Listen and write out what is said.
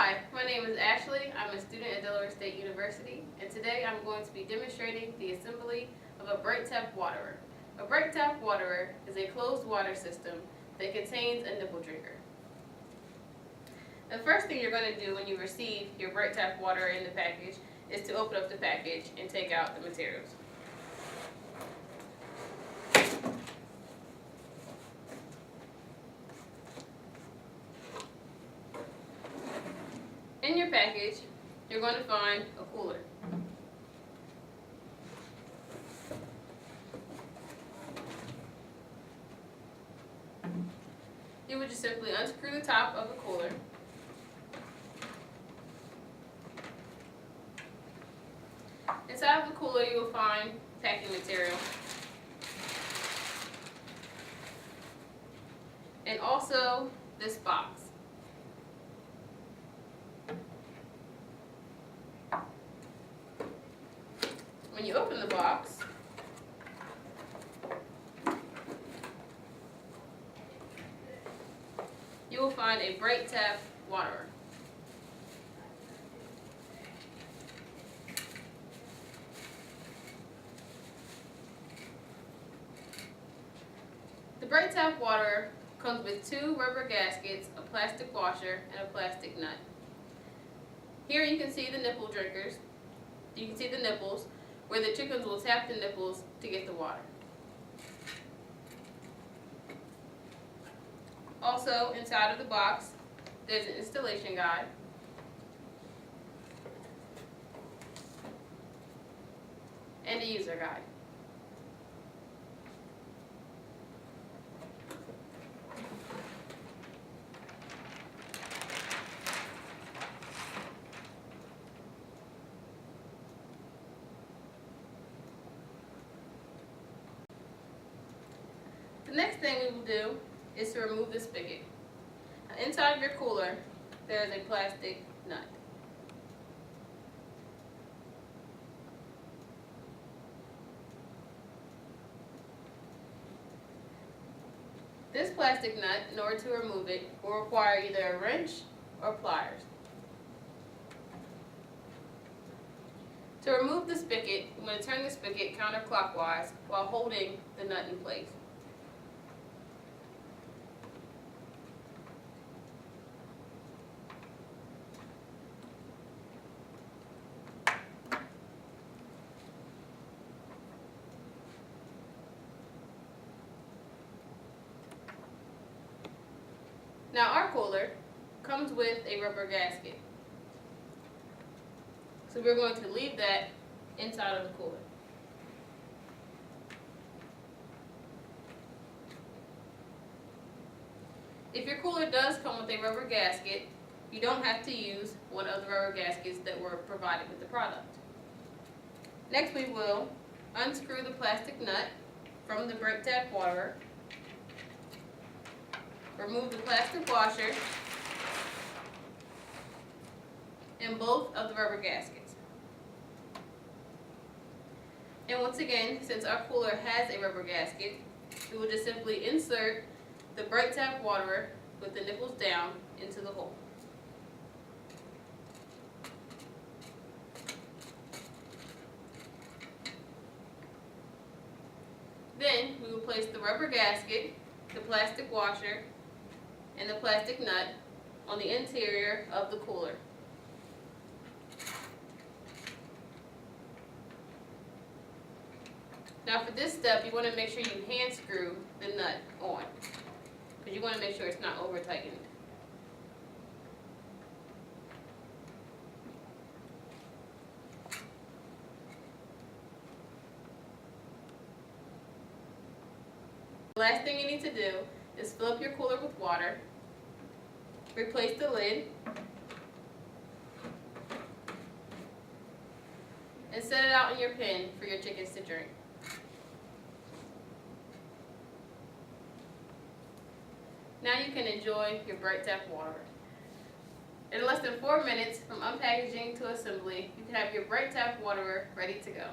Hi, my name is Ashley. I'm a student at Delaware State University, and today I'm going to be demonstrating the assembly of a Brite tap waterer. A Brite tap waterer is a closed water system that contains a nipple drinker. The first thing you're going to do when you receive your Brite tap waterer in the package is to open up the package and take out the materials. In your package, you're going to find a cooler. You would just simply unscrew the top of the cooler. Inside of the cooler, you will find packing material and also this box. When you open the box, you will find a Brite tap waterer. The Brite tap waterer comes with 2 rubber gaskets, a plastic washer, and a plastic nut. Here you can see the nipple drinkers. You can see the nipples, where the chickens will tap the nipples to get the water. Also, inside of the box, there's an installation guide, and a user guide. The next thing we will do is to remove the spigot. Now, inside of your cooler, there is a plastic nut. This plastic nut, in order to remove it, will require either a wrench or pliers. To remove the spigot, I'm going to turn the spigot counterclockwise while holding the nut in place. Now our cooler comes with a rubber gasket. So we're going to leave that inside of the cooler. If your cooler does come with a rubber gasket, you don't have to use one of the rubber gaskets that were provided with the product. Next we will unscrew the plastic nut from the Brite tap waterer. Remove the plastic washer and both of the rubber gaskets. And once again, since our cooler has a rubber gasket, we will just simply insert the Brite tap waterer with the nipples down into the hole. Then we will place the rubber gasket, the plastic washer, and the plastic nut on the interior of the cooler. Now for this step, you want to make sure you hand screw the nut on, because you want to make sure it's not over tightened. The last thing you need to do is fill up your cooler with water, replace the lid, and set it out in your pen for your chickens to drink. Now you can enjoy your Brite tap waterer. In less than 4 minutes from unpackaging to assembly, you can have your Brite tap waterer ready to go.